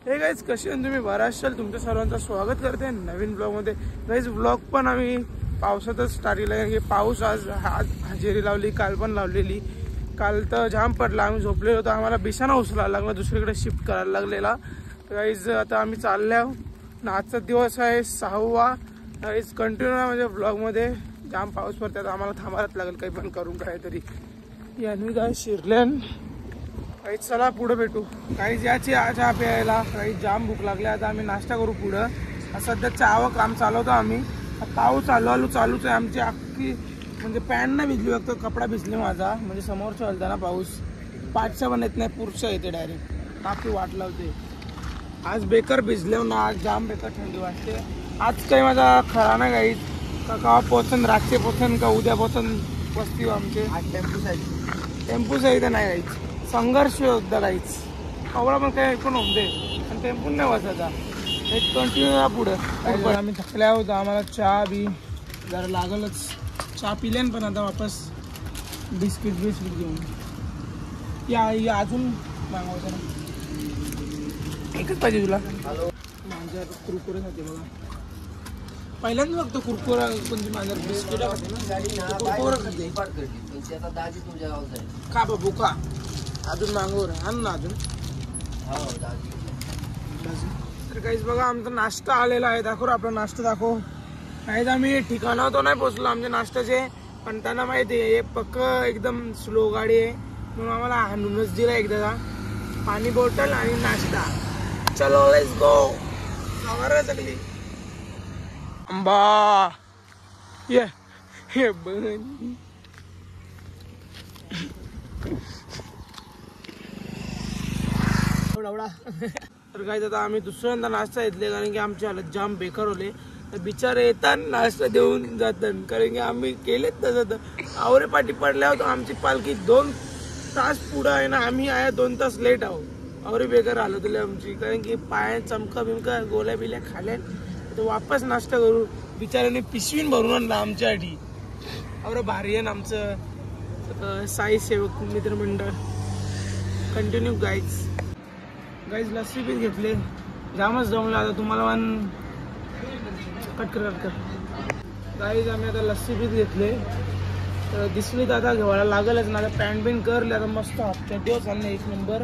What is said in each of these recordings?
हे गाईज कसे तुम्ही बऱ्याच तुमच्या सर्वांचं स्वागत करते नवीन ब्लॉगमध्ये। गाईज ब्लॉग पण आम्ही पावसातच स्टार्ट केला, कारण की पाऊस आज हजेरी लावली, काल पण लावलेली। काल तर जाम पडला, आम्ही झोपलेलो होतो, आम्हाला बिछाना उचलायला लागला, दुसरीकडे शिफ्ट करायला लागलेला। गाईज आता आम्ही चाललो आहोत, आजचा दिवस आहे 6वा। गाईज कंटिन्यू म्हणजे ब्लॉगमध्ये जाम पाऊस पडतात, आम्हाला थांबायलाच लागेल काही पण करून काहीतरी। यांनी काय शिरल्यान काही चला पुढे भेटू। काही याची चहा प्यायला काही जाम भूक लागली, आता आम्ही नाश्ता करू पुढं। सध्या चहावं काम चालवतो आम्ही, पाऊस चालूच आहे आमची अख्खी, म्हणजे पॅन्ट नाही भिजली, फक्त कपडा भिजले माझा, म्हणजे समोर चालता ना पाऊस पाठचा पण येत नाही, पुढचा येते डायरेक्ट, काफी वाट लावते। आज बेकार भिजले ना, आज जाम बेकार थंडी वाटते। आज काही माझा खरा नाही गाईच, का पोचन रातचे पोचन का उद्या पोचन वस्ती आमचे। आज टेम्पू सहित नाही गाईच, संघर्ष होता काहीच, कवळा पण काही पण होऊन दे, पण टेम्पू नाही वाचायचा, एक कंटिन्यू पुढं। आम्ही थकले आहोत, आम्हाला चहा बी जरा लागलच, चहा पिल्यान पण आता वापस बिस्किट घेऊन या अजून मागवतो ना, एकच पाहिजे तुला? माझ्या कुरकुरे खाते बघा, पहिल्यांदा बघतो कुरकुरा, म्हणजे माझ्या बिस्किट कुरकुरा खाते का बाबू का अजून मागवर आण ना अजून। तर काहीच बघा आमचा नाश्ता आलेला आहे, दाखव आपला नाश्ता दाखव। काहीच आम्ही ठिकाणावर तो नाही पोचलो आमच्या नाश्त्याचे, पण त्यांना माहिती आहे हे पक्क एकदम स्लो गाडी आहे, म्हणून आम्हाला हाणूनच दिला एकदा पाणी बॉटल आणि नाश्ता। चलो लेट्स गो, आवारा सगळी अंबा ये बन। तर काय आता आम्ही दुसऱ्यांदा नाश्ता घेतले, कारण की आमची हालत जाम बेकार होले, तर बिचारे येतात नाश्ता देऊन जातात, कारण की आम्ही केलेच तसं। आवरे पाठी पडल्यावर आमची पालखी 2 तास पुढं आहे ना, आम्ही आहे 2 तास लेट आहोत। आवरे बेकार हालत होली आमची, कारण की पाया चमका बिमका गोळ्या बिल्या खाल्या, तर वापस नाश्ता करू, बिचाऱ्याने पिशवीन भरून आणला आमच्यासाठी। आवरे भारी आहे आमचं साई सेवक मित्रमंडळ। कंटिन्यू गाईज लस्सी पीत घेतले, जामच जमलं, आता तुम्हाला पण कट कर गाईज। आम्ही आता लस्सी पीत घेतले, तर दिसली तर आता घेवायला लागलच ना, आता पॅन्ट बिन करले, आता मस्त चड्डीवर चालले एक नंबर,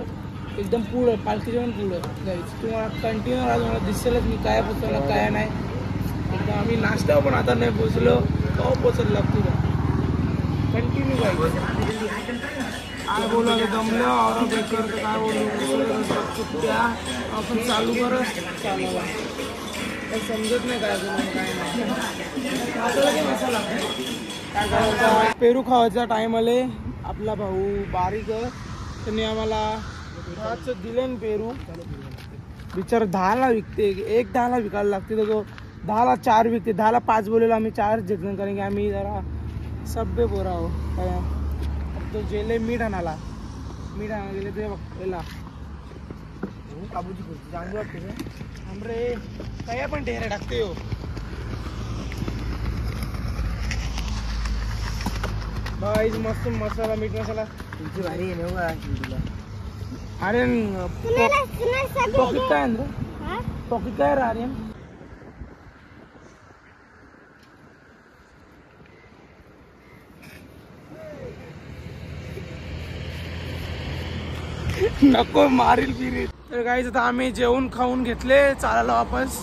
एकदम पुढं पालखीच्या पण पुढं गाईज। तुम्हाला कंटिन्यू आज मला दिसेलच मी काय पोचवलं काय नाही, एकदा आम्ही नाश्ता पण आता नाही पोचलो, केव्हा पोचल लागतो कंटिन्यू गाईज। काय बोला दमलं और बेकार तर काय बोलू, सुट्ट्या आपण चालू करत चालवा, काही समजत नाही काय करून काय नाही। मसाला काय करायचा, पेरू खावायचा टाइम आले, आपला भाऊ बारीक त्यांनी आम्हाला दिले ना पेरू, बिचार 10ला विकते, एक 10ला विकायला लागते, तर तो 10ला 4 विकते, 10ला 5 बोलेला, आम्ही 4 घेतलं, कारण की आम्ही जरा सभ्य पोरं आहो। काय तो जेले मीठ आणायला गेले ते बघला काबूची खुर्ची चांगली वाटते हमरे, काय पण ढेरे टाकते हो भाई, मस्त मसाला मीठ मसाला तुमची भारी आहे ना तुला। अरे पॉकेट काय अंदर, पॉकेट काय आर्यन नको मारील फिरील। तर गाईज आता आम्ही जेवण खाऊन घेतले, चालायला वापस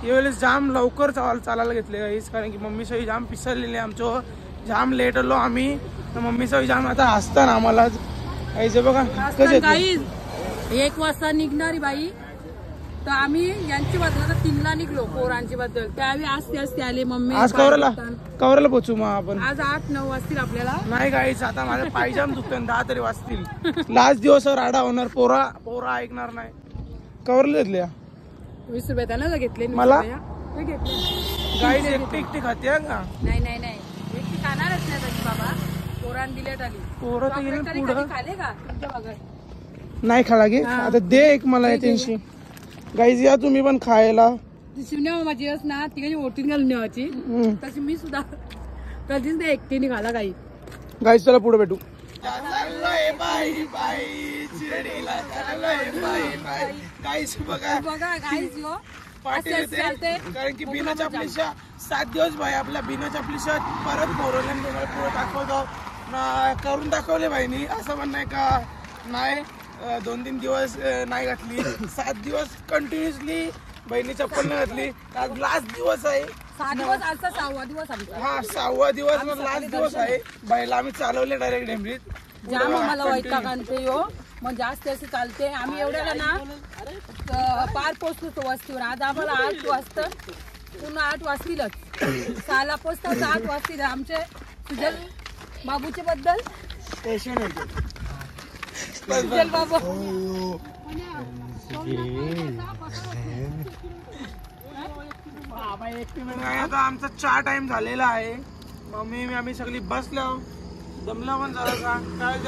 यावेळेस जाम लवकर चालायला घेतले गाईज, कारण की मम्मी सही जाम पिसरलेली आमचं, जाम लेट आलो आम्ही, तर मम्मी सही जाम आता हसताना आम्हाला गाईज बघा गाईज 1 वाजता निघणारी बाई, तर आम्ही यांची बदल 3ला निघलो, पोरांची बद्दल त्यावेळी आज ते आले मम्मी। आज कवराला पोचू मग आपण, आज 8-9 वाजतील आपल्याला। नाही गाईच आता माझ्या पायजाम दुखतोय, 10 तरी वाजतील, लास्ट दिवस राडा होणार, पोरा ऐकणार नाही। कवरला घेतल्या 20 रुपये त्याला घेतले मला घेतले गाईज, एकटी खाते का? नाही एकटी खाणारच नाही त्याची बाबा, पोरान दिलेट आली, पोरं पुढे खाले का तुमच्या बघा नाही खाला गे, आता दे एक मला त्यांशी। गाईज या तुम्ही पण खायला, शिवण्या माझी ना तिकडे ओटीन घालून नेवायची, तशी मी सुद्धा कधीच नाही एकटीने खाला काही। गाईज चला पुढे भेटू। चाललोय बाई बाई शिर्डीला चाललोय बाई बाई. काहीच बघा बघा काहीच यो पाटील असंच चालते. येते कारण की बिना चपलीच्या 7 दिवस भाई आपल्या बिना चपलीच्या परत कोरोना तुम्हाला पुढे दाखवतो ना करून दाखवले भाईनी असं पण नाही का नाही 2-3 दिवस नाही घातली 7 दिवस कंटिन्युअसली बहिणी चप्पल नाही घातली. आज लास्ट दिवस आहे 7 दिवस आजचा 6वा दिवस आमचा. हा 6वा दिवस लास्ट दिवस आहे. बाईला आम्ही चालवले डायरेक्ट डेमरीत. जाम आम्हाला वैताग आणते यो मग जास्त असे चालते. आम्ही एवढ्याला ना पार पोचलो तो वस्तीवर. आज आम्हाला 8 वाजता पुन्हा 8 वाजतीलच 6ला पोचतो 8 वाजतील. आमचे सुजल बाबूचे बद्दल सुजल बाबू आता आमचा 4 टाइम झालेला आहे. मम्मी आम्ही सगळी बसलो दमला पण झाला का काय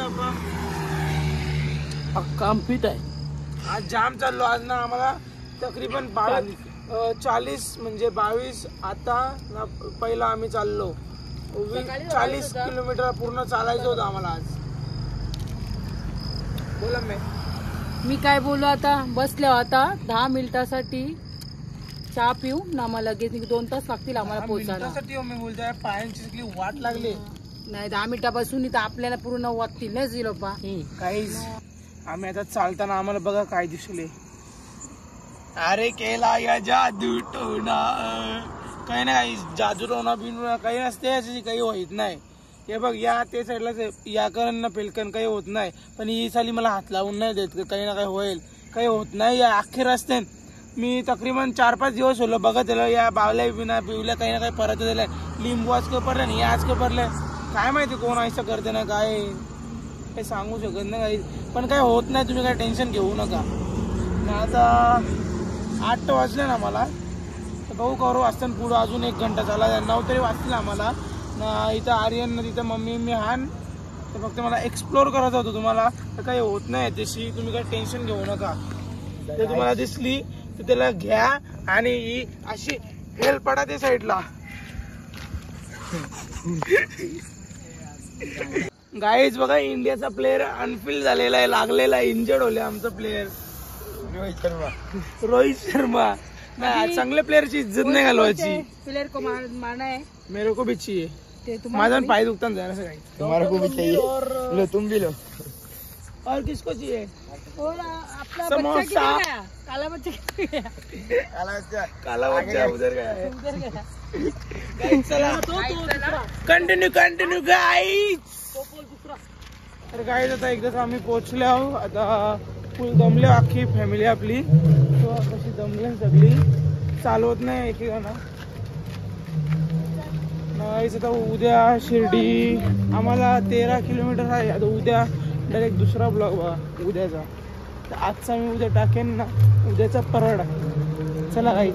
कम्प्लीट आहे. आज जाम चाललो. आज ना आम्हाला तकरीबन 40 म्हणजे 22 आता ना पहिला आम्ही चाललो 40 किलोमीटर पूर्ण चालायचं होतं आम्हाला आज. बोला मी काय बोलू आता. बसल्या आता 10 मिनिटासाठी चहा पिऊ ना मला लगेच 2 तास लागतील आम्हाला पोहोचायला. मी बोलतोय पायांची वाट लागली नाही 10 मिनिटापासून इथं आपल्याला पूर्ण वाटतील नाही जिलोपा काहीच. आम्ही आता चालताना आम्हाला बघा काय दिसले. अरे केला या जादू टोना काही नाही जादू टोना बिन काही नसते याची काही होत नाही. हे बघ या ते साईडलाच या करण ना पेलकन काही होत नाही. पण ही साली मला हात लावून नाही देत काही ना काही होईल काही होत नाही. या अखेर असते मी तकरीबन 4-5 दिवस होलो बघत आलो या बावल्या बिना पिवल्या काही ना काही परत दिलाय. लिंबू आज का पडलं नाही आज का पडलंय काय माहिती कोण असं करते ना काय काही सांगू शकत नाही काही. पण काही होत नाही तुम्ही काय टेन्शन घेऊ नका. आता 8 वाजले ना मला तर भाऊ करू वाजता पुढं अजून 1 घंटा झाला 9 तरी वाजतील आम्हाला ना. इथं आर्यन ना तिथं मम्मी मी हान तर फक्त मला एक्सप्लोर करायचं होतं तुम्हाला तर काही होत नाही त्याशी तुम्ही काही टेन्शन घेऊ नका. ते तुम्हाला दिसली तर त्याला घ्या आणि ही अशी हेल पडा ते साईडला. गाईज बघा इंडियाचा प्लेअर अनफिल्ड झालेला आहे लागलेला आहे इंजर्ड होले आमचा प्लेअर रोहित शर्मा. नाही चांगल्या प्लेअरची इज्जत नाही घालवायची. प्लेयर को मारना है मेरे को भी चाहिए. ते माझा पाय दुखता जाना से तुम्हारे को भी चाहिए लो तुम भी लो. और किसको चाहिए और अपना समोसा. बच्चा किधर गया? काला बच्चा किधर गया? काला बच्चा उधर गया है. उधर गया. गाइस चला कंटिन्यू गाइस. तर गाइस आता एकदाच आम्ही पोहोचले आहोत. आता फुल दमले अख्खी फॅमिली आपली कशी दमले सगळी चालवत नाही एकेकांना. आता उद्या शिर्डी आम्हाला 13 किलोमीटर आहे. आता उद्या डायरेक्ट दुसरा ब्लॉग बघा उद्याचा. तर आजचा मी उद्या टाकेन ना उद्याचा परड. चला गाईच